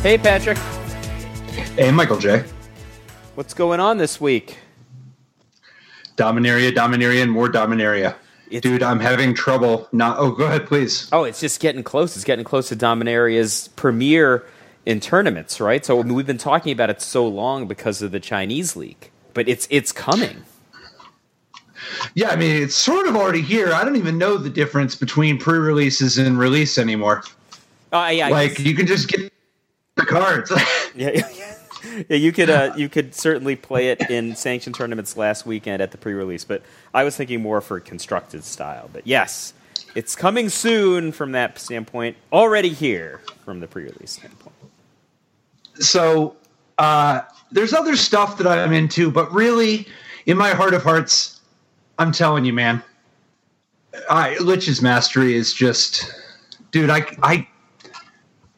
Hey, Patrick. Hey, Michael J. What's going on this week? Dominaria, and more Dominaria. Dude, I'm having trouble not... Oh, go ahead, please. Oh, it's just getting close. It's getting close to Dominaria's premiere in tournaments, right? So we've been talking about it so long because of the Chinese leak. But it's coming. Yeah, I mean, it's sort of already here. I don't even know the difference between pre-releases and release anymore. Yeah. Like, you can just get the cards. Yeah, you could certainly play it in sanctioned tournaments last weekend at the pre-release, but I was thinking more for constructed style. But yes, it's coming soon from that standpoint. Already here from the pre-release standpoint. So there's other stuff that I'm into, but really, in my heart of hearts, I'm telling you, man, Lich's Mastery is just, dude.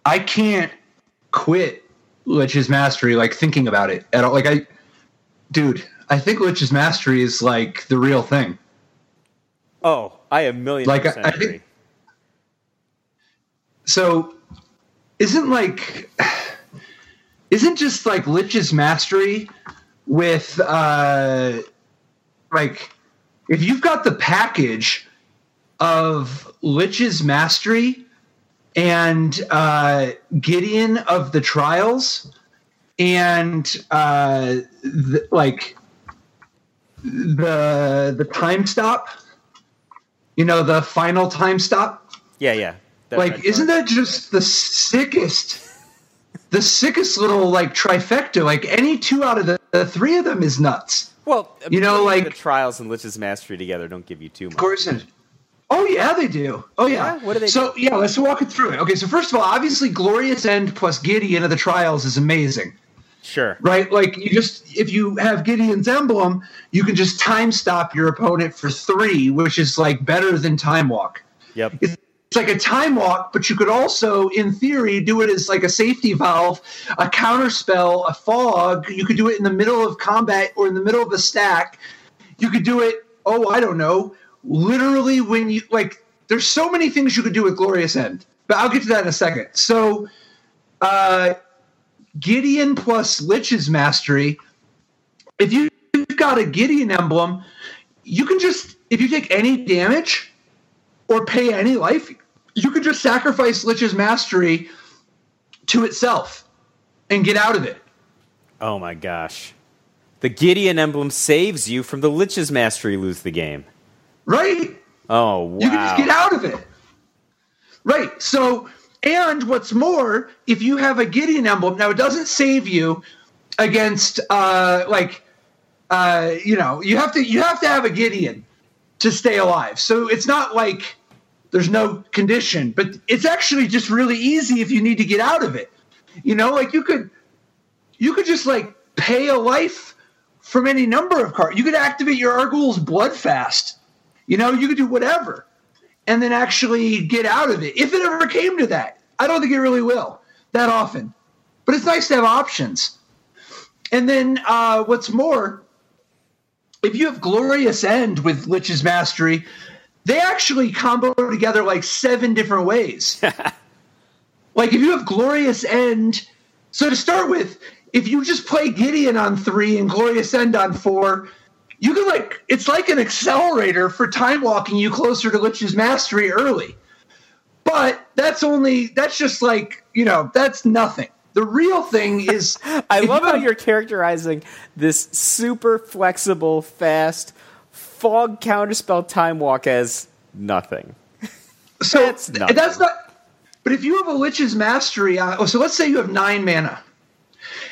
I can't quit Lich's Mastery, like, thinking about it at all. Like, I think Lich's Mastery is, like, the real thing. Oh, I 1,000,000% agree. So, isn't just, like, Lich's Mastery with, like, if you've got the package of Lich's Mastery and Gideon of the Trials, and the time stop, the final time stop. Yeah. Isn't that just the sickest little, like, trifecta? Like, any two out of the three of them is nuts. Well, like, the Trials and Lich's Mastery together don't give you too much. Of course. Oh, yeah, they do. Oh, yeah. What do they do? So, yeah, let's walk it through it. Okay, so first of all, obviously, Glorious End plus Gideon of the Trials is amazing. Sure. Right? Like, if you have Gideon's emblem, you can just time stop your opponent for 3, which is, like, better than Time Walk. Yep. It's like a Time Walk, but you could also, in theory, do it as, like, a safety valve, a counterspell, a fog. You could do it in the middle of combat or in the middle of a stack. You could do it, I don't know, literally when you, like, there's so many things you could do with Glorious End, but I'll get to that in a second. So, Gideon plus Lich's Mastery, if you've got a Gideon emblem, you can just, if you take any damage or pay any life, you can just sacrifice Lich's Mastery to itself and get out of it. Oh my gosh. The Gideon emblem saves you from the Lich's Mastery lose the game. Right? Oh, wow. You can just get out of it. Right. So, and what's more, if you have a Gideon emblem, now it doesn't save you against, you have to have a Gideon to stay alive. So it's not like there's no condition, but it's actually just really easy if you need to get out of it. Like you could just, like, pay a life from any number of cards. You could activate your Argul's Bloodfast. You could do whatever and then actually get out of it. If it ever came to that. I don't think it really will that often. But it's nice to have options. And then what's more, if you have Glorious End with Lich's Mastery, they actually combo together like 7 different ways. Like, if you have Glorious End, so to start with, if you just play Gideon on 3 and Glorious End on 4, you can, like, it's like an accelerator for time walking you closer to Lich's Mastery early. But that's just like, that's nothing. The real thing is... I love how you're characterizing this super flexible, fast, fog counterspell time walk as nothing. So that's not... But if you have a Lich's Mastery... so let's say you have 9 mana.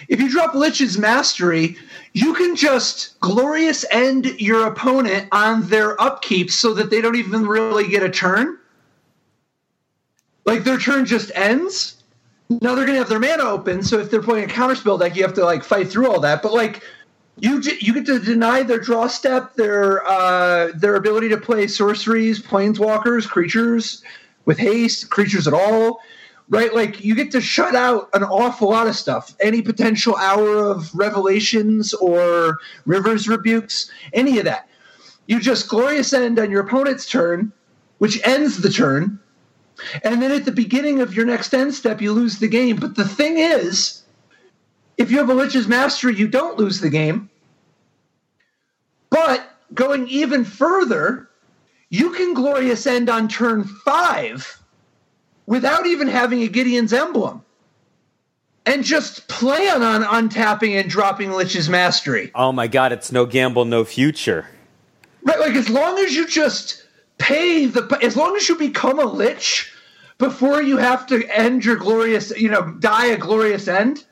If you drop Lich's Mastery, you can just Glorious End your opponent on their upkeep so that they don't even really get a turn. Like, their turn just ends. Now they're going to have their mana open, so if they're playing a counterspell deck, you have to, like, fight through all that. But, like, you get to deny their draw step, their ability to play sorceries, planeswalkers, creatures with haste, creatures at all. Right, like, you get to shut out an awful lot of stuff. Any potential Hour of Revelations or River's Rebukes, any of that. You just Glorious End on your opponent's turn, which ends the turn, And then at the beginning of your next end step, you lose the game. But the thing is, if you have a Lich's Mastery, you don't lose the game. But going even further, you can Glorious End on turn 5 without even having a Gideon's Emblem. And just plan on untapping and dropping Lich's Mastery. Oh my god, it's no gamble, no future. Right, like as long as you just as long as you become a Lich before you have to end your die a glorious end,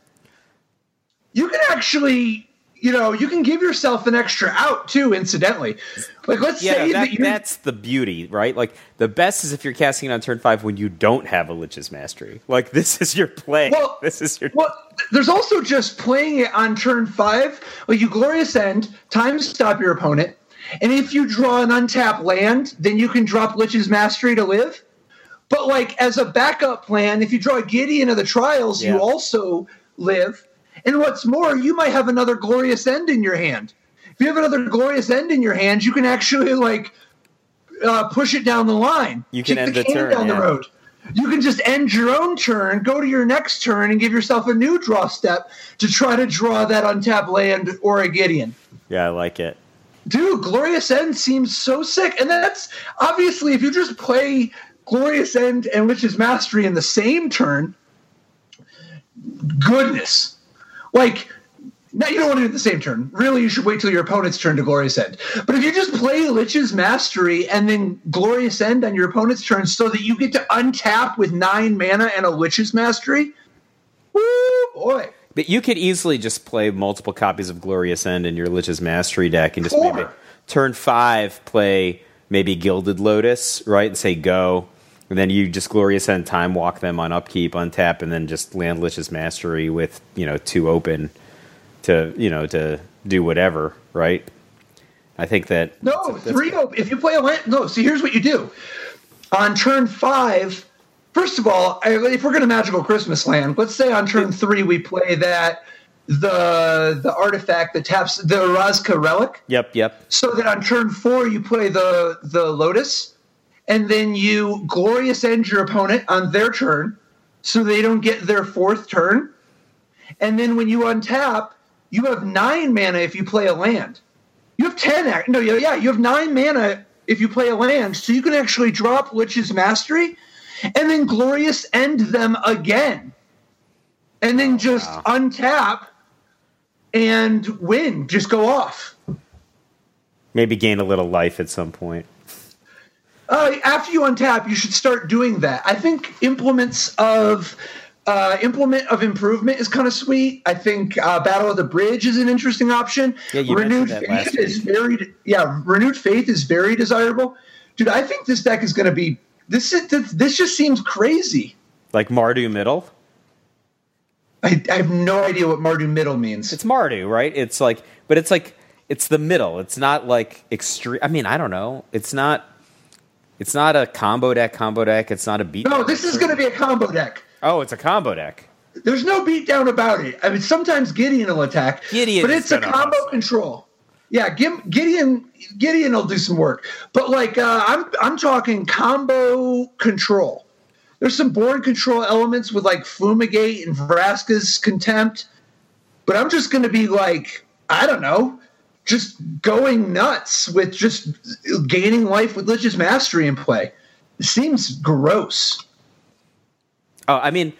you can actually, you can give yourself an extra out too, incidentally. Like, let's say that's the beauty, right? Like, the best is if you're casting it on turn 5 when you don't have a Lich's Mastery. Like, this is your play. Well, there's also just playing it on turn 5. Like, you glorious end, time stop your opponent, and if you draw an untapped land, then you can drop Lich's Mastery to live. But, like, as a backup plan, if you draw a Gideon of the Trials, you also live. And what's more, you might have another glorious end in your hand. If you have another glorious end in your hand, you can actually, push it down the line. You can end the turn down the road. You can just end your own turn, go to your next turn, and give yourself a new draw step to try to draw that untapped land or a Gideon. Yeah, I like it. Dude, Glorious End seems so sick. And that's, obviously, if you just play Glorious End and Lich's Mastery in the same turn, goodness. Like, now you don't want to do it the same turn. Really, you should wait till your opponent's turn to Glorious End. But if you just play Lich's Mastery and then Glorious End on your opponent's turn so that you get to untap with 9 mana and a Lich's Mastery, woo, boy. But you could easily just play multiple copies of Glorious End in your Lich's Mastery deck and just maybe turn 5 play maybe Gilded Lotus, right, and say go. And then you just Glorious End time walk them on upkeep, untap, and then just land Lich's Mastery with 2 open to do whatever, right? I think that 3 open. If you play a land, see, here's what you do on turn 5. First of all, if we're going to Magical Christmas Land, let's say on turn 3 we play the artifact that taps the Orazka Relic. Yep. So that on turn 4 you play the Lotus, and then you Glorious End your opponent on their turn, so they don't get their 4th turn. And then when you untap, you have 9 mana if you play a land. You have 10. You have 9 mana if you play a land, so you can actually drop Lich's Mastery and then Glorious End them again. And then just untap and win. Just go off. Maybe gain a little life at some point. After you untap, you should start doing that. I think Implement of Improvement is kind of sweet. I think Battle of the Bridge is an interesting option. Yeah, Renewed Faith is very desirable. Dude, I think this deck is going to be this just seems crazy. Like Mardu Middle? I have no idea what Mardu Middle means. It's Mardu, right? It's the middle. It's not like extreme. I mean, I don't know. It's not a combo deck. It's not a beat. No, this is going to be a combo deck. Oh, it's a combo deck. There's no beatdown about it. I mean, sometimes Gideon will attack, but it's a combo control. Yeah, Gideon will do some work, but I'm talking combo control. There's some board control elements with Fumigate and Vraska's Contempt, but I'm just going to be I don't know, just going nuts with just gaining life with Lich's Mastery in play. It seems gross. Oh, I mean,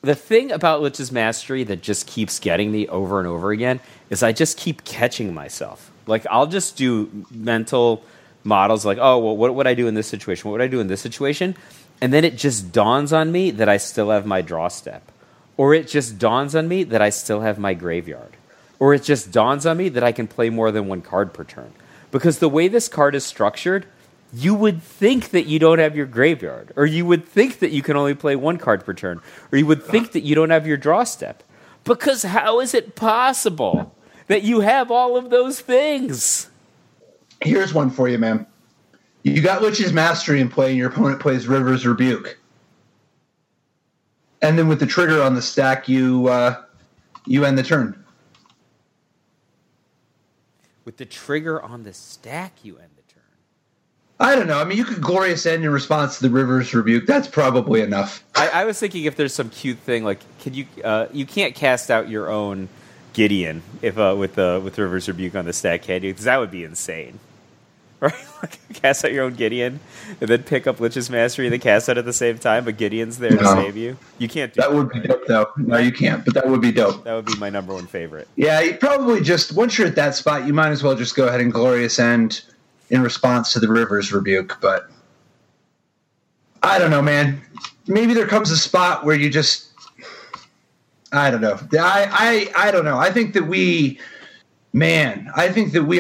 the thing about Lich's Mastery that just keeps getting me over and over again is I just keep catching myself. I'll just do mental models what would I do in this situation? What would I do in this situation? And then it just dawns on me that I still have my draw step. Or it just dawns on me that I still have my graveyard. Or it just dawns on me that I can play more than 1 card per turn. Because the way this card is structured, you would think that you don't have your graveyard. Or you would think that you can only play 1 card per turn. Or you would think that you don't have your draw step. Because how is it possible that you have all of those things? Here's one for you, man. You got Lich's Mastery in play, and your opponent plays River's Rebuke. And then with the trigger on the stack, you end the turn. With the trigger on the stack, you end the turn. I don't know. I mean, you could Glorious End in response to the River's Rebuke. That's probably enough. I was thinking if there's some cute thing like, can you you can't cast out your own Gideon if with River's Rebuke on the stack, can you? Because that would be insane. Right? Like, cast out your own Gideon and then pick up Lich's Mastery and then cast out at the same time, but Gideon's there to save you. You can't do that. That would be dope, though. No, you can't, but that would be dope. That would be my number one favorite. Yeah, you probably just, once you're at that spot, you might as well just go ahead and Glorious End in response to the River's Rebuke, but I don't know, man. Maybe there comes a spot where you just, I don't know. I don't know. I think that we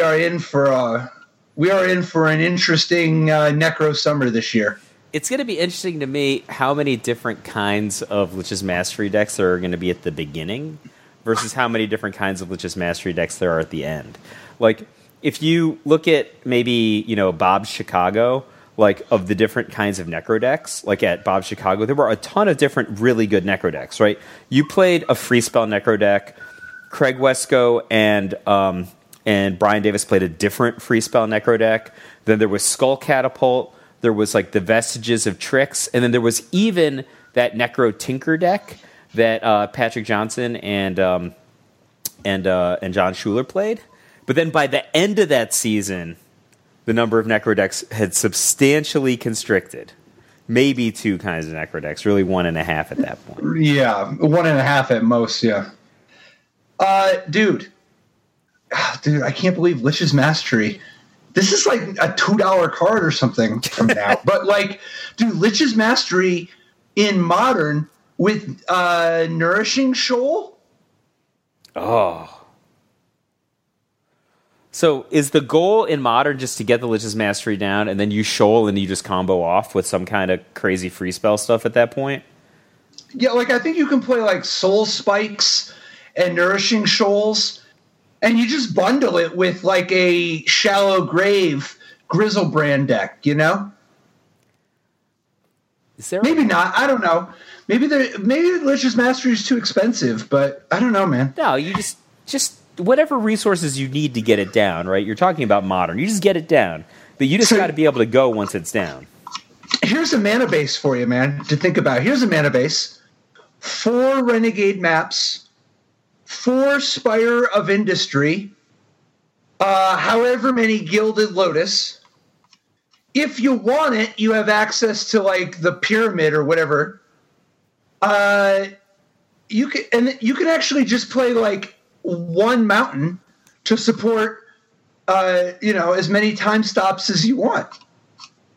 are in for an interesting Necro summer this year. It's going to be interesting to me how many different kinds of Lich's Mastery decks there are going to be at the beginning versus how many different kinds of Lich's Mastery decks there are at the end. Like, if you look at maybe, Bob's Chicago, like, of the different kinds of Necro decks, like at Bob's Chicago, there were a ton of different really good Necro decks, right? You played a free spell Necro deck. Craig Wesco and Brian Davis played a different free spell Necro deck. Then there was Skull Catapult. There was like the Vestiges of Tricks, and then there was even that Necro Tinker deck that Patrick Johnson and John Schuler played. But then by the end of that season, the number of Necro decks had substantially constricted. Maybe 2 kinds of Necro decks, really 1.5 at that point. Yeah, 1.5 at most. Yeah, dude, I can't believe Lich's Mastery. This is like a $2 card or something from now. But like, dude, Lich's Mastery in Modern with Nourishing Shoal. Oh. So is the goal in Modern just to get the Lich's Mastery down and then you Shoal and you just combo off with some kind of crazy free spell stuff at that point? Yeah, like I think you can play like Soul Spikes and Nourishing Shoals. And you just bundle it with like a Shallow Grave Grizzlebrand deck, Is there maybe not? I don't know. Maybe Lich's Mastery is too expensive, but I don't know, man. No, you just whatever resources you need to get it down, right? You're talking about Modern. You just get it down, but you just got to be able to go once it's down. Here's a mana base for you, man, to think about. Here's a mana base: 4 Renegade maps. 4 Spire of Industry, however many Gilded Lotus. If you want it, you have access to like the Pyramid or whatever. You can actually just play like 1 mountain to support, as many time stops as you want.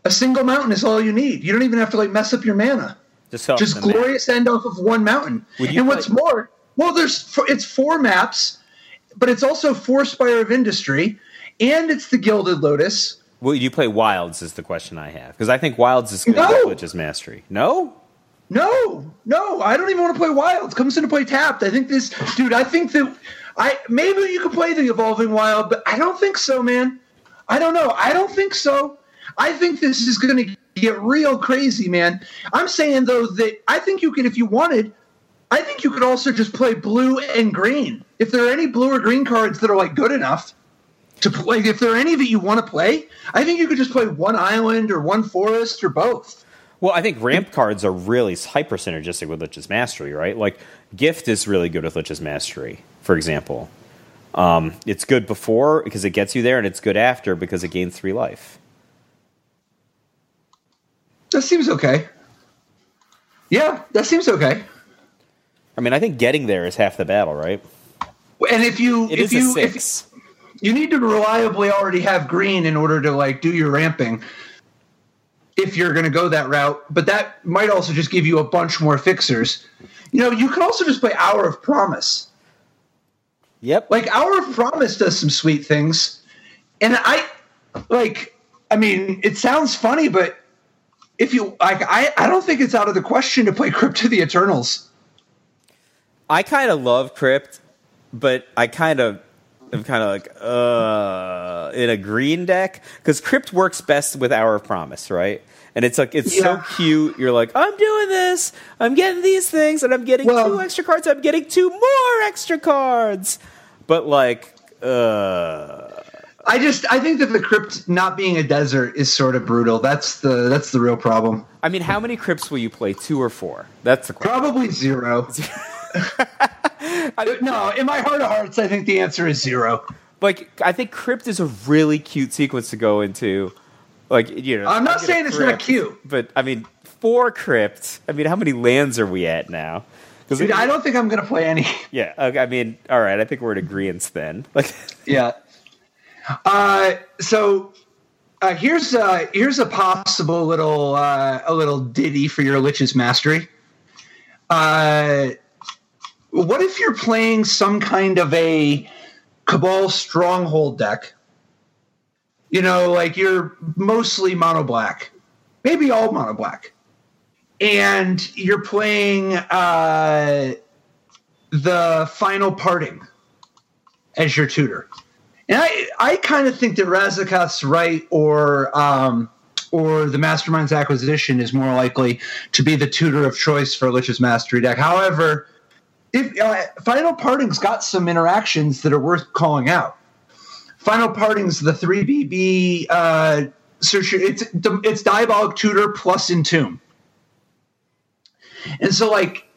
A single mountain is all you need. You don't even have to like mess up your mana. Just Glorious End off of 1 mountain. And what's more. Well, it's 4 maps, but it's also 4 Spire of Industry, and it's the Gilded Lotus. Will you play Wilds is the question I have. Because I think Wilds is good with Lich's Mastery. No? No, I don't even want to play Wilds. Comes into play tapped. I think maybe you could play the Evolving Wild, but I don't think so, man. I don't know. I don't think so. I think this is going to get real crazy, man. I'm saying, though, that I think you could, if you wanted, I think you could also just play blue and green. If there are any blue or green cards that are like good enough to play, if there are any that you want to play, I think you could just play 1 island or 1 forest or both. Well, I think ramp cards are really hyper synergistic with Lich's Mastery, right? Like Gift is really good with Lich's Mastery, for example. It's good before because it gets you there, and it's good after because it gains 3 life. That seems okay. Yeah, that seems okay. I mean, I think getting there is half the battle, right? And if you need to reliably already have green in order to like do your ramping, if you're going to go that route, but that might also just give you a bunch more fixers. You can also just play Hour of Promise. Yep. Like Hour of Promise does some sweet things, and it sounds funny, but if you like, I don't think it's out of the question to play Crypt of the Eternals. I kind of love Crypt, but I kind of am like, in a green deck. Because Crypt works best with Hour of Promise, right? And it's like, it's so cute. You're like, I'm doing this. I'm getting these things, and I'm getting 2 extra cards. I'm getting 2 more extra cards. But like, I I think that the crypt not being a desert is sort of brutal. That's the real problem. I mean, how many crypts will you play? 2 or 4? That's the question. Probably 0. No, in my heart of hearts, I think the answer is 0. Like, I think crypt is a really cute sequence to go into. Like, you know, I'm not saying it's not cute, but I mean, 4 crypt. I mean, how many lands are we at now? Dude, I don't think I'm gonna play any. Yeah, I mean, all right. I think we're in agreement then. Like, yeah. So here's a possible little ditty for your Lich's Mastery. What if you're playing some kind of a Cabal Stronghold deck? You know, like you're mostly mono black, maybe all mono black, and you're playing the Final Parting as your tutor. And I kind of think that Razaketh's Right or the Mastermind's Acquisition is more likely to be the tutor of choice for Lich's Mastery deck. However, if Final Parting's got some interactions that are worth calling out. Final Parting's the 3BB search. It's Diabolic Tutor plus Entomb. And so, like,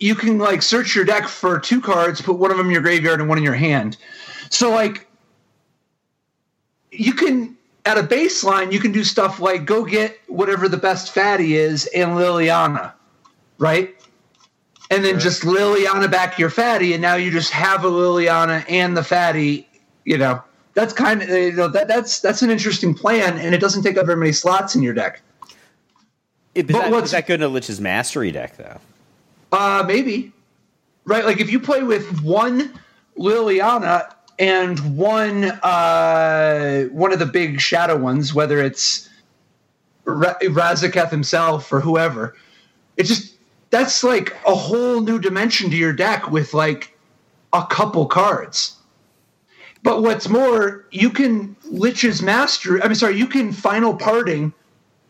you can, like, search your deck for 2 cards, put one of them in your graveyard and one in your hand. So, like, you can, at a baseline, you can do stuff like go get whatever the best fatty is and Liliana, right? And then just Liliana back your fatty, and now you just have a Liliana and the fatty, you know. That's kind of, you know, that's an interesting plan, and it doesn't take up very many slots in your deck. Is that good in a Lich's Mastery deck, though? Maybe. Right, like if you play with one Liliana and one of the big shadow ones, whether it's Razaketh himself or whoever, that's like a whole new dimension to your deck with like a couple cards. But what's more, you can Lich's Mastery. You can Final Parting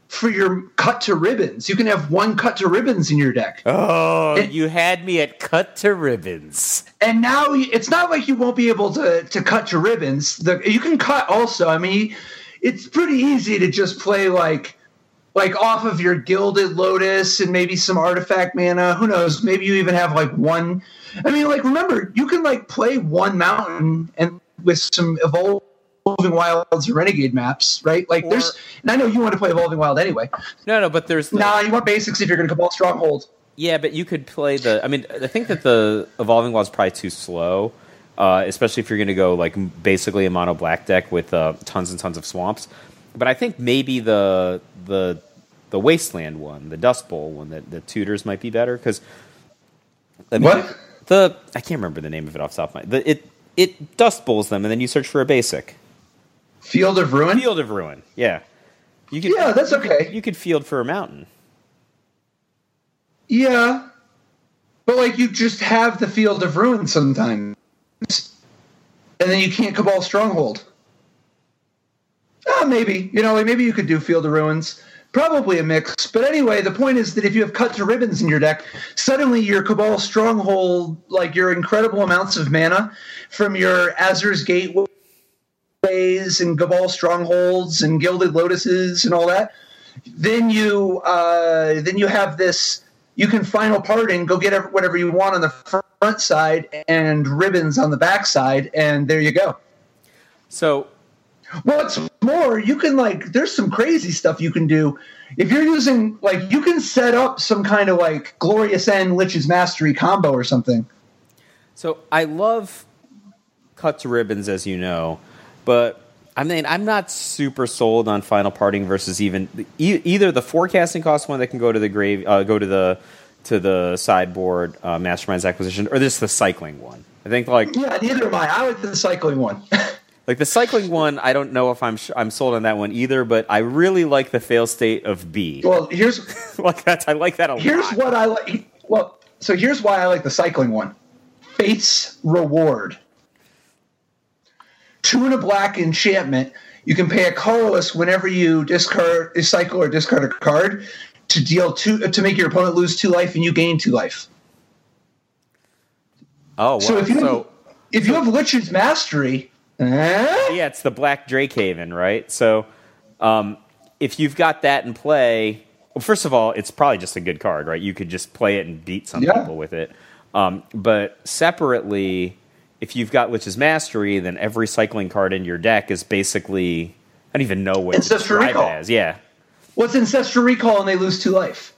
for your cut to ribbons. You can have 1 cut to ribbons in your deck. Oh, you had me at cut to ribbons. And now it's not like you won't be able to cut to ribbons. You can cut also. I mean, it's pretty easy to just play like off of your Gilded Lotus and maybe some artifact mana. Who knows? Maybe you even have like 1. I mean, like, remember, you can like play 1 mountain and with some Evolving Wilds or Renegade maps, right? Like, and I know you want to play Evolving Wild anyway. No, but there's... you want basics if you're going to Cabal Stronghold. Yeah, but you could play I think that the Evolving Wild is probably too slow, especially if you're going to go, like, basically a mono black deck with tons and tons of swamps. But I think maybe the Wasteland one, the Dust Bowl one, the tutors might be better, because... What? I can't remember the name of it off the top of my... It Dust Bowls them, and then you search for a basic. Field of Ruin? Field of Ruin, yeah. That's okay. You could field for a mountain. Yeah. But, like, you just have the Field of Ruin sometimes. And then you can't Cabal Stronghold. Maybe. You know, like, maybe you could do Field of Ruins. Probably a mix. But anyway, the point is that if you have cut to ribbons in your deck, suddenly your Cabal Stronghold, like your incredible amounts of mana from your Azur's Gateways and Cabal Strongholds and Gilded Lotuses and all that, then you have this, you can Final Parting, go get whatever you want on the front side and ribbons on the back side, and there you go. So... what's more, you can, like, there's some crazy stuff you can do. If you're using, like, you can set up some kind of, like, Glorious End Lich's Mastery combo or something. So I love cut to ribbons, as you know, but I mean, I'm not super sold on Final Parting versus even either the forecasting cost one that can go to the sideboard, Mastermind's Acquisition, or just the cycling one. I think, like, yeah, neither am I. I like the cycling one. Like the cycling one, I don't know if I'm sold on that one either, but I really like the fail state of B. Well, here's I like that a lot. Here's what I like. Well, so here's why I like the cycling one. Fate's Reward. 2 and a black enchantment. You can pay a colorless whenever you cycle or discard a card to deal 2 to make your opponent lose 2 life and you gain 2 life. Oh, wow. So if you have Lich's Mastery, Yeah, it's the Black Drakehaven, right? So if you've got that in play, well, first of all, it's probably just a good card, right? You could just play it and beat some people with it. But separately, if you've got Lich's Mastery, then every cycling card in your deck is basically, I don't even know what to describe it as. Yeah. What's Ancestral Recall and they lose 2 life?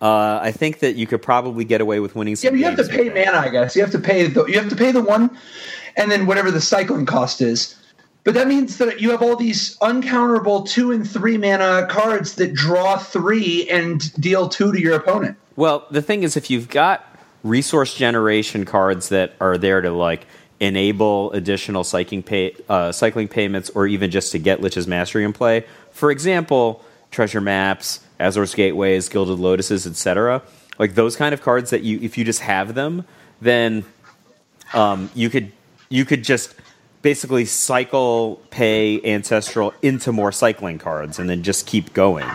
I think that you could probably get away with winning some but you have to pay mana, I guess. You have to pay the one, and then whatever the cycling cost is. But that means that you have all these uncounterable 2 and 3 mana cards that draw 3 and deal 2 to your opponent. Well, the thing is, if you've got resource generation cards that are there to like enable additional cycling payments, or even just to get Lich's Mastery in play, for example, Treasure Maps, Azor's Gateways, Gilded Lotuses, etc. Like those kind of cards that if you just have them, then you could just basically cycle pay Ancestral into more cycling cards and then just keep going.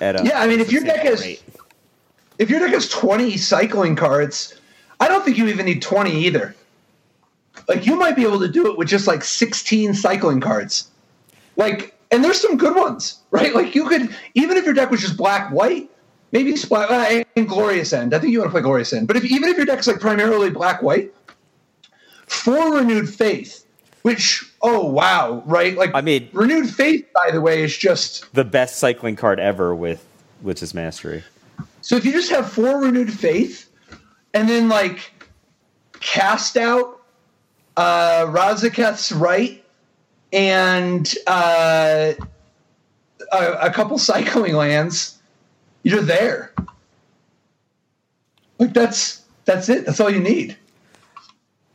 I mean, if your deck has 20 cycling cards, I don't think you even need 20 either. Like you might be able to do it with just like 16 cycling cards. Like, and there's some good ones, right? Like you could, even if your deck was just black-white, maybe and Glorious End. I think you want to play Glorious End. But even if your deck's like primarily black-white, 4 Renewed Faith, which, oh wow, right? Like, I mean, Renewed Faith, by the way, is just the best cycling card ever with Lich's Mastery. So if you just have 4 Renewed Faith, and then like cast out Razaketh's Right, and a couple cycling lands, you're there. Like that's it. That's all you need.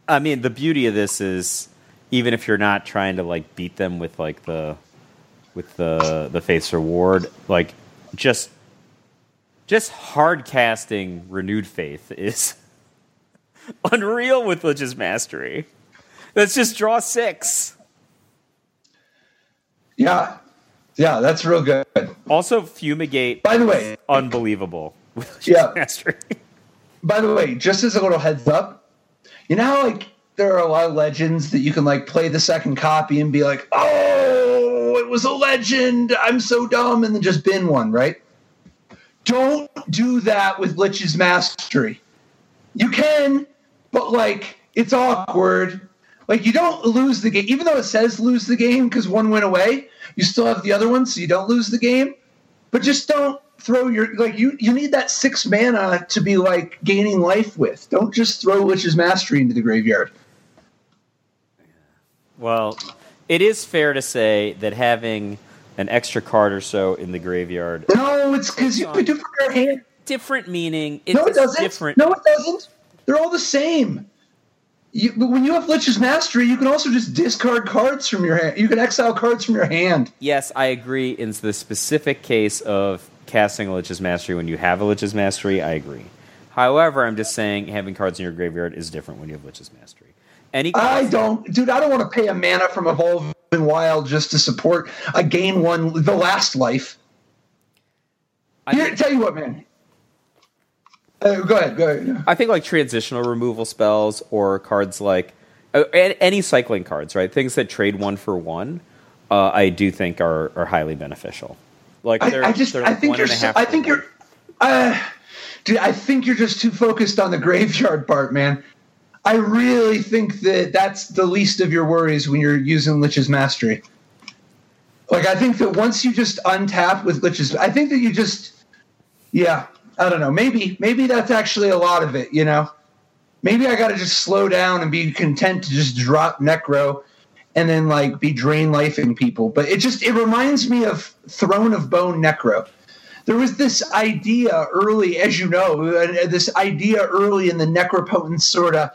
I mean, the beauty of this is, even if you're not trying to like beat them with like the Faith's Reward, like just hard casting Renewed Faith is unreal with Lich's Mastery. Let's just draw 6. Yeah, that's real good. Also, Fumigate. By the way, unbelievable. Mastery. By the way, just as a little heads up, you know how like there are a lot of legends that you can like play the second copy and be like, "Oh, it was a legend. I'm so dumb," and then just bin one, right? Don't do that with Lich's Mastery. You can, but like it's awkward. Like, you don't lose the game. Even though it says lose the game because one went away, you still have the other one, so you don't lose the game. But just don't throw your... Like, you need that 6 mana to be, like, gaining life with. Don't just throw Lich's Mastery into the graveyard. Well, it is fair to say that having an extra card or so in the graveyard... No, it's because you could do for your hand. Different meaning. No, it doesn't. Different. No, it doesn't. They're all the same. But when you have Lich's Mastery, you can also just discard cards from your hand. You can exile cards from your hand. Yes, I agree. In the specific case of casting a Lich's Mastery when you have a Lich's Mastery, I agree. However, I'm just saying having cards in your graveyard is different when you have Lich's Mastery. I don't want to pay a mana from Evolving Wild just to support a gain 1, the last life. Tell you what, man. Go ahead. I think like transitional removal spells or cards like any cycling cards, right? Things that trade 1 for 1, I do think are highly beneficial. Like I think you're just too focused on the graveyard part, man. I really think that's the least of your worries when you're using Lich's Mastery. Like, I think that once you just untap with Lich's, I think that you just, I don't know. Maybe that's actually a lot of it, you know? Maybe I got to just slow down and be content to just drop Necro and then, like, be drain lifing people. But it reminds me of Throne of Bone Necro. There was this idea early, as you know, this idea early in the Necropotence sort of,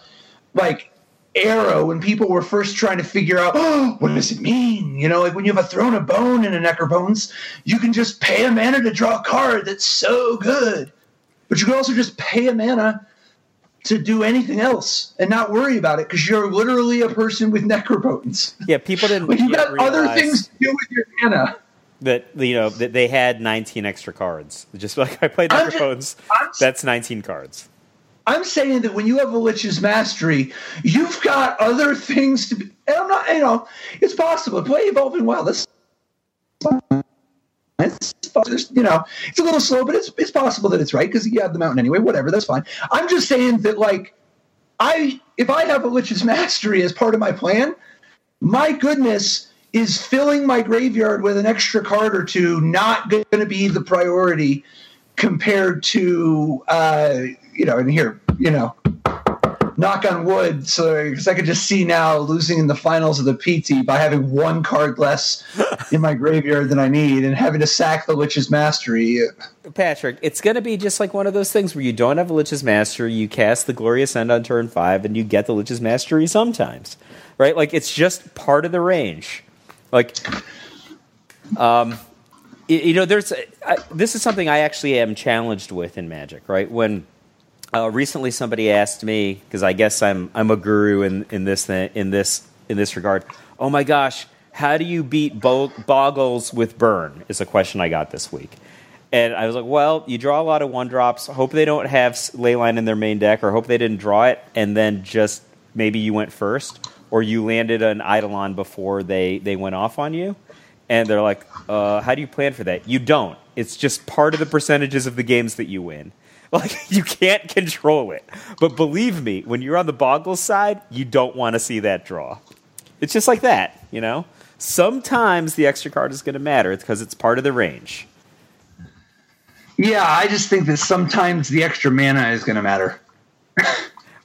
like, era when people were first trying to figure out, what does it mean? You know, like when you have a Throne of Bone in a Necropotence, you can just pay a mana to draw a card that's so good. But you can also just pay a mana to do anything else and not worry about it because you're literally a person with Necropotence. Yeah, people didn't like you got other things to do with your mana. That, you know, that they had 19 extra cards. Just like I played Necropotence, that's 19 cards. I'm saying that when you have a Lich's Mastery, you've got other things to be. And I'm not, it's possible. Play Evolving Wild. That's fine. It's a little slow, but it's possible that it's right because you have the mountain anyway. Whatever, that's fine. I'm just saying that, like, if I have a Lich's Mastery as part of my plan, my goodness, is filling my graveyard with an extra card or two not going to be the priority compared to, and here, knock on wood, because I could just see now losing in the finals of the PT by having one card less in my graveyard than I need and having to sack the Lich's Mastery. Patrick, it's going to be just like one of those things where you don't have a Lich's Mastery, you cast the Glorious End on turn 5, and you get the Lich's Mastery sometimes, right? Like, it's just part of the range. Like, this is something I actually am challenged with in Magic, right? When recently somebody asked me, because I guess I'm a guru in this regard. Oh my gosh, how do you beat Boggles with Burn? Is a question I got this week, and I was like, well, you draw a lot of 1-drops. Hope they don't have Leyline in their main deck, or hope they didn't draw it, and then just maybe you went first. Or you landed an Eidolon before they went off on you. And they're like, how do you plan for that? You don't. It's just part of the percentages of the games that you win. Like, you can't control it. But believe me, when you're on the Boggles side, you don't want to see that draw. It's just like that, Sometimes the extra card is going to matter. It's because it's part of the range. Yeah, I just think that sometimes the extra mana is going to matter.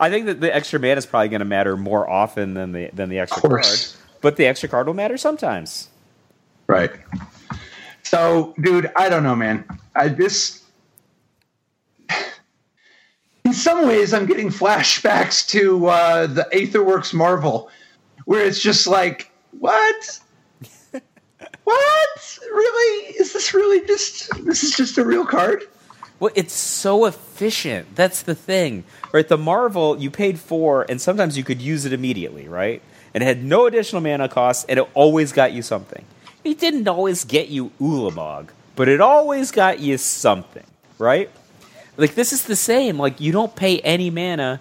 I think that the extra mana is probably going to matter more often than the extra card. But the extra card will matter sometimes. Right. So, dude, I don't know, man. In some ways, I'm getting flashbacks to the Aetherworks Marvel, where it's just like, what? What? Really? This is just a real card? Well, it's so efficient. That's the thing. Right, the Marvel, you paid $4, and sometimes you could use it immediately, right? And it had no additional mana cost, and it always got you something. It didn't always get you Ulamog, but it always got you something, right? Like, this is the same. Like, you don't pay any mana.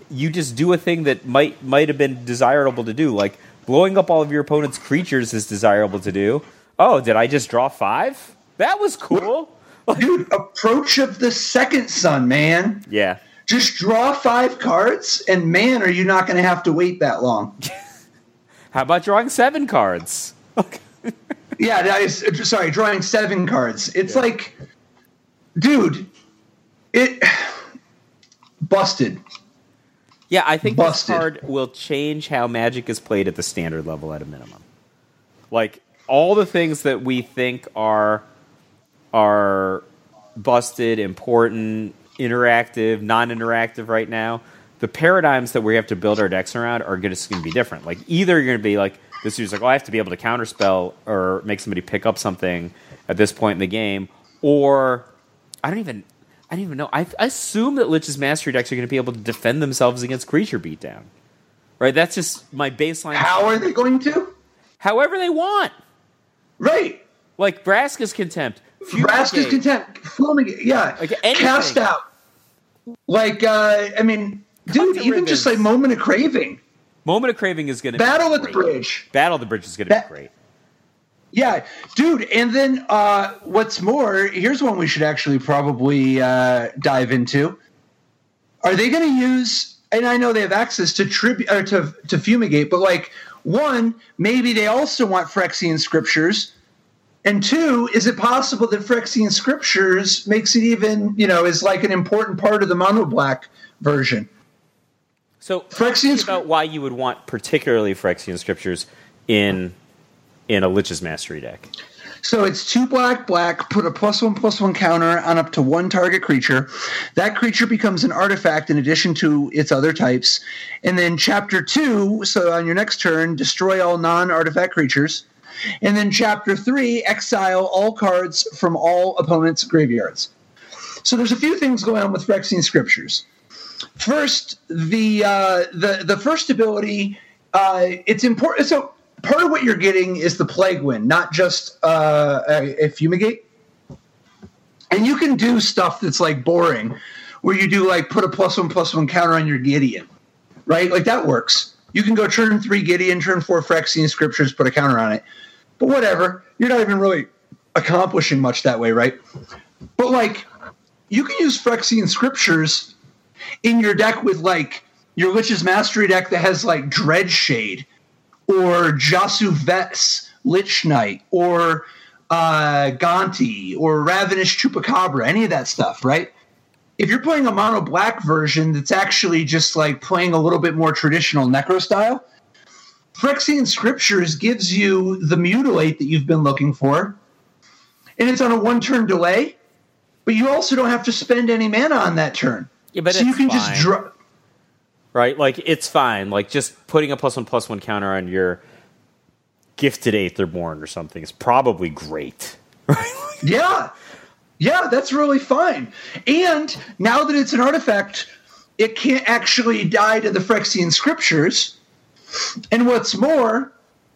You just do a thing that might have been desirable to do. Like, blowing up all of your opponent's creatures is desirable to do. Oh, did I just draw 5? That was cool. Dude, Approach of the Second Sun, man. Yeah. Just draw 5 cards, and man, are you not going to have to wait that long. How about drawing 7 cards? Drawing 7 cards. It's like, dude, it busted. Yeah, I think this card will change how Magic is played at the standard level at a minimum. Like, all the things that we think are busted, important, interactive, non-interactive right now, the paradigms that we have to build our decks around are just going to be different. Like, either you're going to be like, this dude's like, I have to be able to counterspell or make somebody pick up something at this point in the game, or I don't even know. I assume that Lich's Mastery decks are going to be able to defend themselves against creature beatdown. Right? That's just my baseline. How are they going to? However they want. Right. Like Vraska's Contempt. Vraska's Contempt. Fumigate. Yeah. Like Cast Out. Like, dude, even just like Moment of Craving. Moment of Craving is going to Battle at the Bridge. Battle at the Bridge is going to be great. Yeah, dude. And then what's more, here's one we should actually probably dive into. Are they going to use, and I know they have access to to Fumigate, but like, one, maybe they also want Phyrexian Scriptures. And 2, is it possible that Phyrexian Scriptures makes it even, is like an important part of the mono black version? So, Phyrexian about why you would want particularly Phyrexian Scriptures in a Lich's Mastery deck. So it's 2 black, put a +1/+1 counter on up to 1 target creature. That creature becomes an artifact in addition to its other types. And then Chapter 2, so on your next turn, destroy all non-artifact creatures. And then Chapter 3, exile all cards from all opponents' graveyards. So there's a few things going on with Phyrexian Scriptures. First, the first ability, it's important. So part of what you're getting is the Plague Wind, not just a Fumigate. And you can do stuff that's like boring, where you do like put a +1/+1 counter on your Gideon, right? Like that works. You can go turn 3 Gideon, turn 4 Phyrexian Scriptures, put a counter on it. But whatever, you're not even really accomplishing much that way, right? But like, you can use Phyrexian Scriptures in your deck with like your Lich's Mastery deck that has like Dreadshade or Jasu Vets Lich Knight or Gonti or Ravenous Chupacabra, any of that stuff, right? If you're playing a mono black version that's actually just like playing a little bit more traditional Necro style, Phyrexian Scriptures gives you the Mutilate that you've been looking for, and it's on a 1-turn delay, but you also don't have to spend any mana on that turn. Yeah, but so you can just draw. Right? Like, it's fine. Like, just putting a +1/+1 counter on your Gifted Aetherborn or something is probably great. Right? Yeah, that's really fine. And now that it's an artifact, it can't actually die to the Phyrexian Scriptures. And what's more,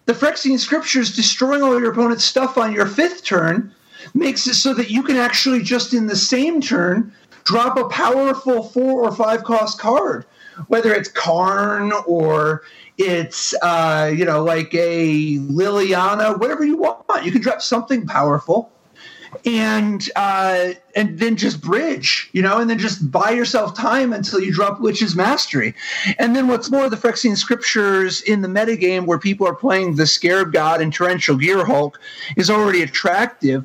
the Phyrexian Scriptures destroying all your opponent's stuff on your 5th turn makes it so that you can actually just in the same turn drop a powerful 4 or 5 cost card, whether it's Karn or it's like a Liliana, whatever you want. You can drop something powerful. And then just bridge, and then just buy yourself time until you drop Lich's Mastery. And then what's more, the Phyrexian Scriptures in the metagame where people are playing the Scarab God and Torrential Gear Hulk is already attractive.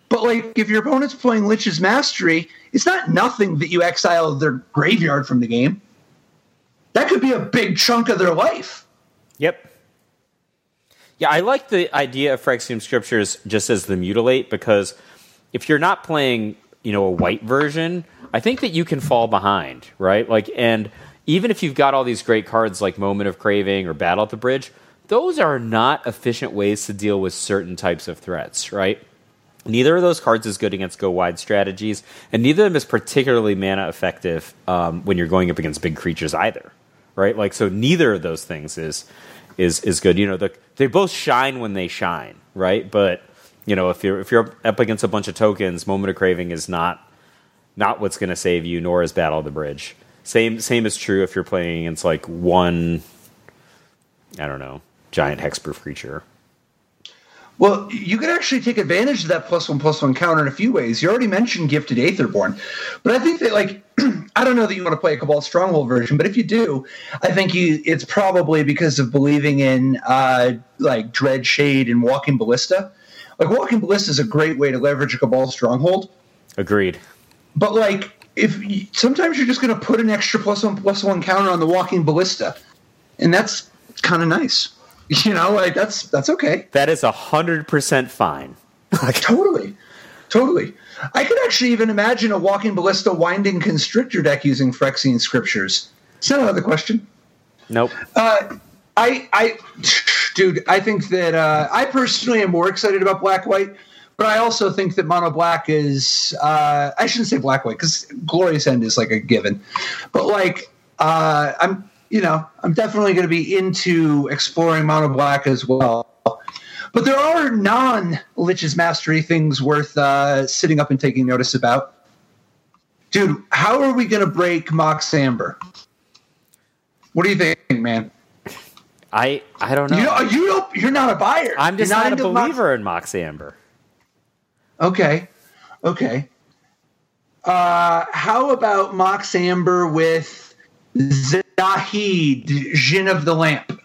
But like if your opponent's playing Lich's Mastery, it's not nothing that you exile their graveyard from the game. That could be a big chunk of their life. Yep. Yeah, I like the idea of Phyrexian Scriptures just as the Mutilate, because if you're not playing, a white version, I think that you can fall behind, right? Like, and even if you've got all these great cards like Moment of Craving or Battle at the Bridge, those are not efficient ways to deal with certain types of threats, right? Neither of those cards is good against go-wide strategies, and neither of them is particularly mana effective when you're going up against big creatures either, right? Like, so neither of those things is good. They both shine when they shine, right? But if you're up against a bunch of tokens, Moment of Craving is not what's going to save you, nor is Battle of the Bridge. Same is true if you're playing against like one, I don't know, giant hexproof creature. Well, you could actually take advantage of that +1/+1 counter in a few ways. You already mentioned Gifted Aetherborn, but I think that I don't know that you want to play a Cabal Stronghold version, but if you do, I think it's probably because of believing in Dreadshade and Walking Ballista. Like Walking Ballista is a great way to leverage a Cabal Stronghold. Agreed. But sometimes you're just going to put an extra +1/+1 counter on the Walking Ballista, and that's kind of nice. That's okay. That is 100% fine. Totally. I could actually even imagine a Walking Ballista Winding Constrictor deck using Phyrexian Scriptures. Is that another question? Nope. I think that I personally am more excited about Black-White, but I also think that Mono Black is I shouldn't say Black-White because Glorious End is like a given. But I'm definitely going to be into exploring Mono Black as well. But there are non-Lich's Mastery things worth sitting up and taking notice about. Dude, how are we going to break Mox Amber? What do you think, man? I don't know. You're not a buyer. I'm just not a believer in Mox Amber. Okay. How about Mox Amber with Zahid, Djinn of the Lamp?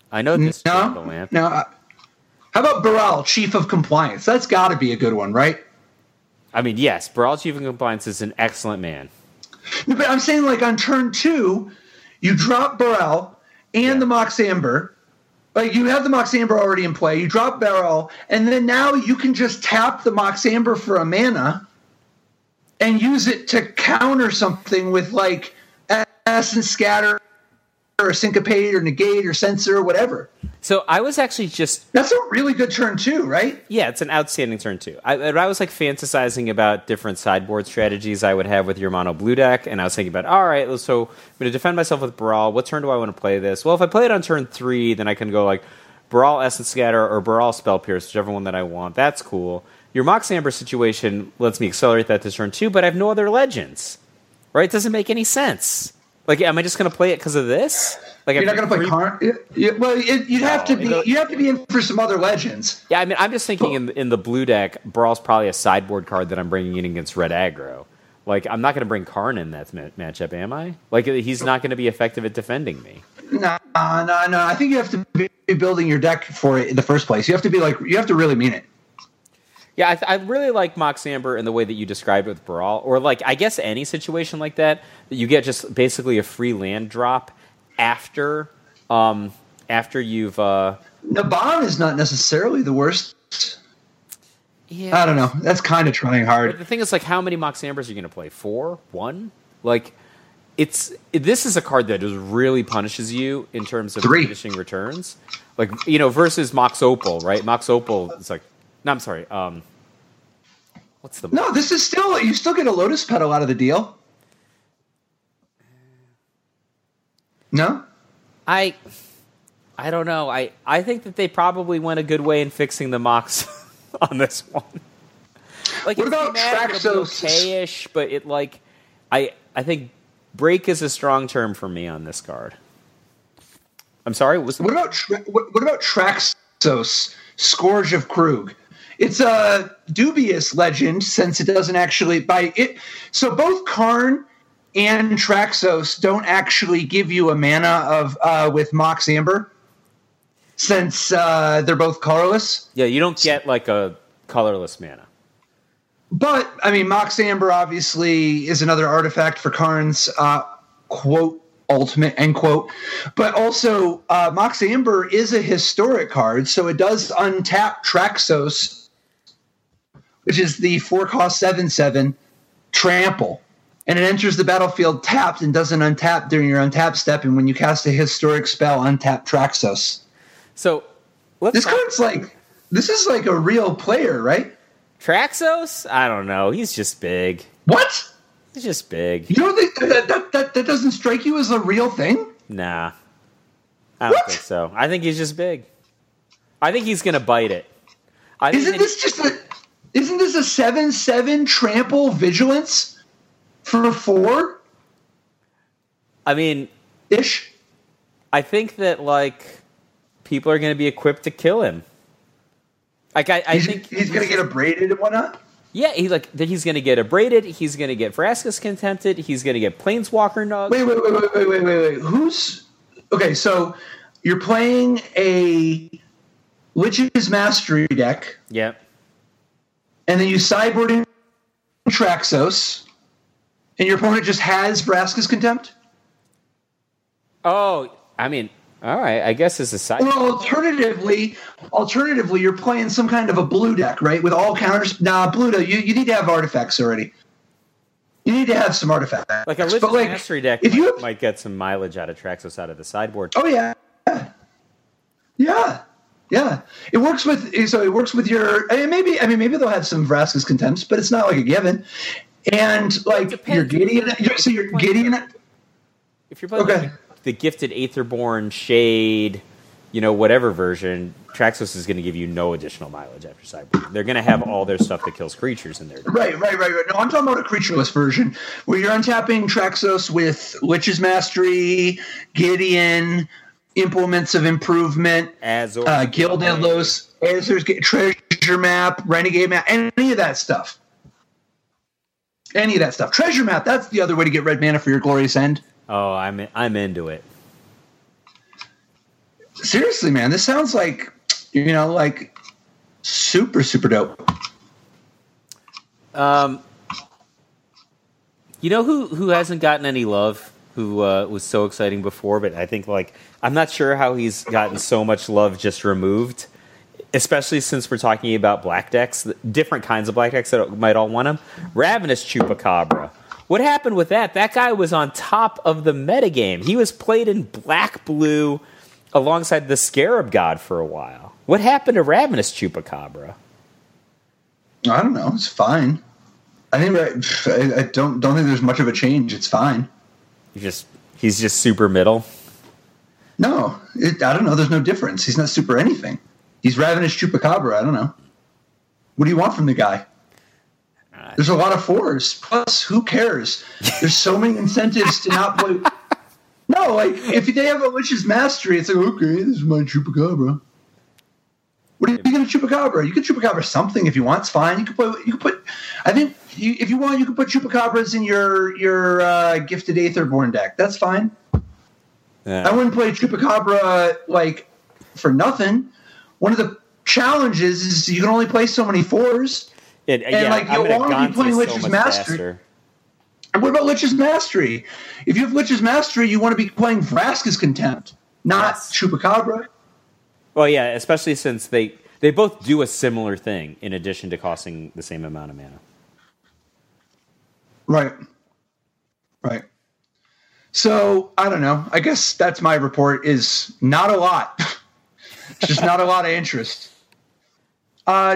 I know this Djinn of the Lamp. No. How about Baral, Chief of Compliance? That's got to be a good one, right? I mean, yes, Baral, Chief of Compliance is an excellent man. No, but I'm saying on turn 2, you drop Baral and the Mox Amber. Like you have the Mox Amber already in play. You drop Baral, and then now you can just tap the Mox Amber for a mana and use it to counter something with Essence Scatter or Syncopate or Negate or Censor or whatever. So I was actually That's a really good turn too, right? Yeah, it's an outstanding turn too. I was fantasizing about different sideboard strategies I would have with your mono blue deck, and I was thinking about, all right, so I'm going to defend myself with Baral. What turn do I want to play this? Well, if I play it on turn 3, then I can go Baral Essence Scatter or Baral Spell Pierce, whichever one that I want. That's cool. your Mox Amber situation lets me accelerate that to turn 2, but I have no other legends. Right? It doesn't make any sense. Like, am I just going to play it because of this? Like, you're not going to play Karn? Well, you'd have to be. You have to be in for some other legends. Yeah, I mean, I'm just thinking in the blue deck, Brawl's probably a sideboard card that I'm bringing in against red aggro. Like, I'm not going to bring Karn in that matchup, am I? Like, he's not going to be effective at defending me. No. I think you have to be building your deck for it in the first place. You have to be like, you have to really mean it. Yeah, I really like Mox Amber in the way that you described it with Brawl, or like I guess any situation like that you get just basically a free land drop after you've. Naban is not necessarily the worst. Yeah, I don't know. That's kind of trying hard. But the thing is, like, how many Mox Ambers are you going to play? 4? 1? Like, this is a card that just really punishes you in terms of 3 finishing returns. Like, you know, versus Mox Opal, right? Mox Opal is like. No, I'm sorry. What's the... No, this is still... You still get a Lotus Petal out of the deal. No? I don't know. I think that they probably went a good way in fixing the Mox on this one. Like, what about Traxos? Okay-ish, but it, like... I think break is a strong term for me on this card. I'm sorry? What about Traxos, Scourge of Krug? It's a dubious legend since it doesn't actually buy it. So both Karn and Traxos don't actually give you a mana of with Mox Amber, since they're both colorless. Yeah, you don't get like a colorless mana. But I mean, Mox Amber obviously is another artifact for Karn's quote ultimate end quote. But also, Mox Amber is a historic card, so it does untap Traxos, which is the 4-cost 7/7 trample. And it enters the battlefield tapped and doesn't untap during your untap step. And when you cast a historic spell, untap Traxos. So this is like a real player, right? Traxos? I don't know. He's just big. What? He's just big. You don't think that doesn't strike you as a real thing? Nah. I don't think so. I think he's just big. I think he's going to bite it. Isn't this a 7/7 trample vigilance for 4? I mean, ish. I think that like people are going to be equipped to kill him. Like I think he's going to get abraded and whatnot. Yeah, he's going to get abraded. He's going to get Vraska's contempted. He's going to get Planeswalker nugged. Wait. Who's okay? So you're playing a Lich's Mastery deck. Yep. And then you sideboard in Traxos, and your opponent just has Vraska's Contempt? Oh, I mean, all right. I guess it's a side. Well, alternatively, you're playing some kind of a blue deck, right? With all counters. Nah, blue deck. You need to have artifacts already. You need to have some artifacts. Like a Lich's Mastery deck might get some mileage out of Traxos out of the sideboard. Oh yeah. Yeah, it works with your. Maybe they'll have some Vraska's Contempts, but it's not like a given. And like your Gideon, Gideon. If you're playing the gifted Aetherborn Shade, whatever version, Traxos is going to give you no additional mileage after sideboard. They're going to have all their stuff that kills creatures in there. Right. No, I'm talking about a creatureless version where you're untapping Traxos with Lich's Mastery, Gideon, Implements of Improvement, Gildalos, Azor's Treasure Map, Renegade Map, any of that stuff. Treasure Map, that's the other way to get red mana for your Glorious End. Oh, I'm into it. Seriously, man, this sounds like, like super, super dope. Who hasn't gotten any love? Who was so exciting before, but I think I'm not sure how he's gotten so much love just removed, especially since we're talking about black decks, different kinds of black decks that might all want him. Ravenous Chupacabra. What happened with that? That guy was on top of the metagame. He was played in black-blue alongside the Scarab God for a while. What happened to Ravenous Chupacabra? I don't know. It's fine. I don't think there's much of a change. It's fine. He's just super middle. No, I don't know. There's no difference. He's not super anything. He's Ravenous Chupacabra. I don't know. What do you want from the guy? There's a lot of 4s. Plus, who cares? There's so many incentives to not play. No, like, if they have a Lich's Mastery, it's like, okay, this is my Chupacabra. What are you going to Chupacabra? You can Chupacabra something if you want. It's fine. You can put. I think if you want, you can put Chupacabras in your Gifted Aetherborn deck. That's fine. Yeah. I wouldn't play Chupacabra like for nothing. One of the challenges is you can only play so many 4s. You'll want to be playing Lich's Mastery. Faster. What about Lich's Mastery? If you have Lich's Mastery, you want to be playing Vraska's Contempt, not Chupacabra. Well, yeah, especially since they both do a similar thing in addition to costing the same amount of mana. Right. So, I don't know. I guess that's my report is not a lot. Just not a lot of interest.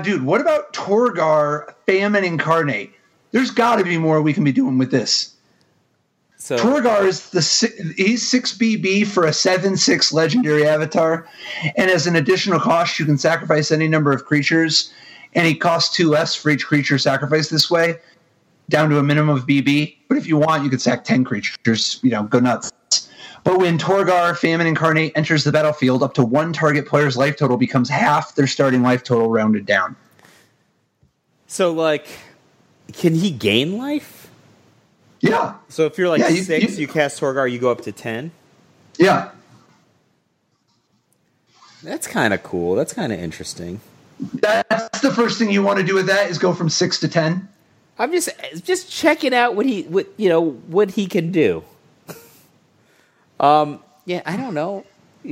Dude, what about Torgar Famine Incarnate? There's got to be more we can be doing with this. So Torgar is he's 6 BB for a 7/6 legendary avatar, and as an additional cost, you can sacrifice any number of creatures, and he costs 2 less for each creature sacrificed this way, down to a minimum of BB. But if you want, you could sack 10 creatures. Go nuts. But when Torgar Famine Incarnate enters the battlefield, up to one target player's life total becomes half their starting life total rounded down. So, can he gain life? Yeah. So if you're 6, you cast Torgar, you go up to 10? Yeah. That's kind of cool. That's kind of interesting. That's the first thing you want to do with that is go from 6 to 10. I'm just checking out what he can do. Yeah, I don't know.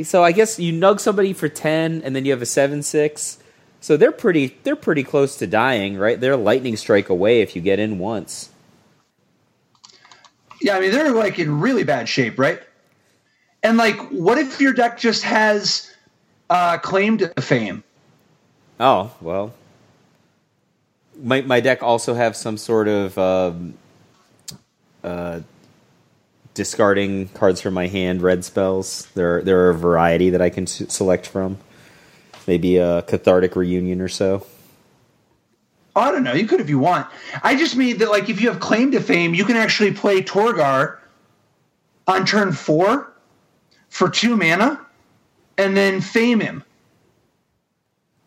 So I guess you nug somebody for 10, and then you have a 7/6. So they're pretty close to dying, right? They're lightning strike away if you get in once. Yeah, I mean they're in really bad shape, right? And what if your deck just has Claim to Fame? Oh well, my deck also have some sort of discarding cards from my hand, red spells. There are a variety that I can select from. Maybe a Cathartic Reunion or so. I don't know. You could if you want. I just mean that if you have Claim to Fame, you can actually play Torgar on turn 4 for 2 mana and then Fame him.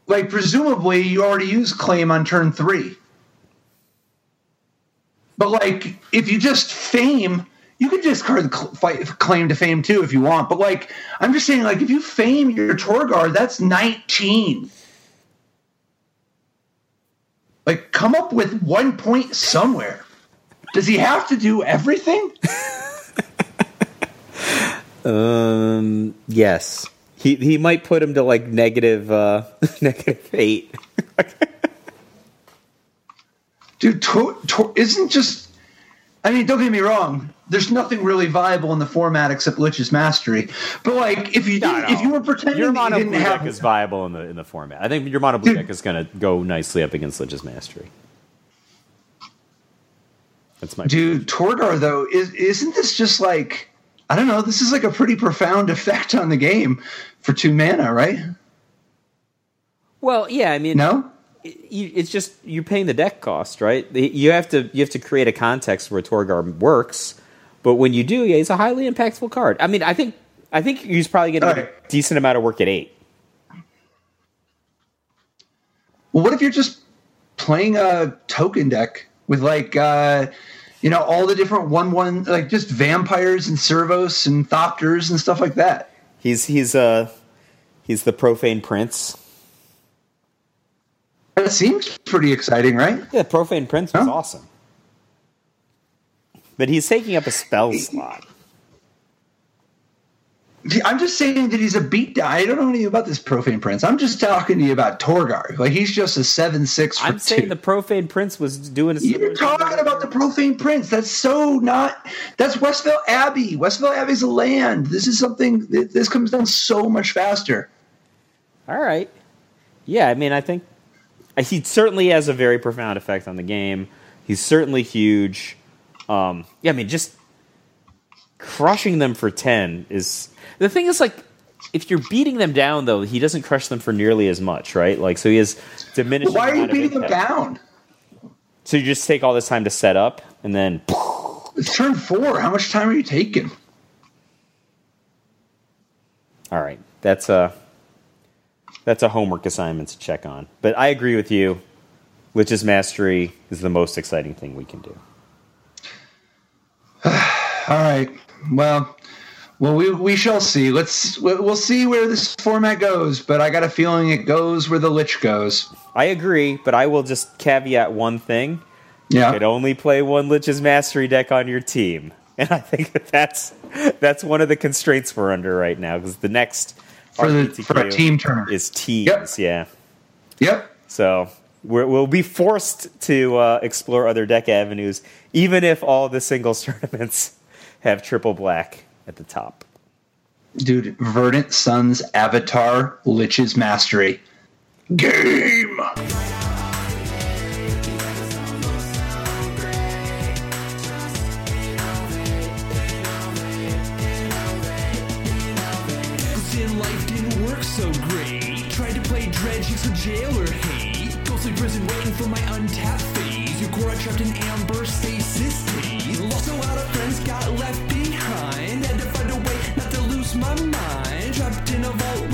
Presumably you already used Claim on turn 3. But if you just Fame, you could discard Claim to Fame too if you want. But I'm just saying if you Fame your Torgar, that's 19. Come up with 1 point somewhere. Does he have to do everything? Yes. He might put him to negative -8. Dude, isn't just... I mean, don't get me wrong. There's nothing really viable in the format except Lich's Mastery. But if you were pretending your that mono you didn't blue have... deck is viable in the format. I think your mono blue deck is going to go nicely up against Lich's Mastery. That's my dude. Torgar though isn't this just I don't know. This is a pretty profound effect on the game for 2 mana, right? Well, yeah. I mean, no. It's just you're paying the deck cost, right? You have to create a context where Torgar works, but when you do, yeah, he's a highly impactful card. I mean, I think he's probably going to get a decent amount of work at 8. Well, what if you're just playing a token deck with all the different 1/1 just vampires and servos and thopters and stuff like that? He's the Profane Prince. That seems pretty exciting, right? Yeah, Profane Prince was awesome. But he's taking up a spell slot. I'm just saying that he's a beatdown. I don't know anything about this Profane Prince. I'm just talking to you about Torgar. He's just a 7/6 for 2. I'm saying the Profane Prince was doing a similar You're talking about the Profane Prince. That's so not... That's Westvale Abbey. Westvale Abbey's a land. This is something... This comes down so much faster. All right. Yeah, I mean, I think... He certainly has a very profound effect on the game. He's certainly huge. Yeah, I mean, just crushing them for 10 is... The thing is, if you're beating them down, though, he doesn't crush them for nearly as much, right? Like, so he has diminished. Why are you beating them down? So you just take all this time to set up, and then... It's turn 4. How much time are you taking? All right. That's a homework assignment to check on. But I agree with you. Lich's Mastery is the most exciting thing we can do. All right. Well, we shall see. We'll see where this format goes, but I got a feeling it goes where the Lich goes. I agree, but I will just caveat one thing. Yeah. You could only play one Lich's Mastery deck on your team. And I think that's one of the constraints we're under right now, because the next for a team turn is teams. Yep. Yep. So we'll be forced to explore other deck avenues, even if all the singles tournaments have triple black at the top. Dude, Verdant Sun's Avatar Lich's Mastery. Game! Life didn't work so great. Tried to play dredge, it's a jailer hate. Ghostly prison waiting for my untapped phase. Your core trapped in amber stasis state. Lost a lot of friends, got left behind. Had to find a way not to lose my mind. Trapped in a vault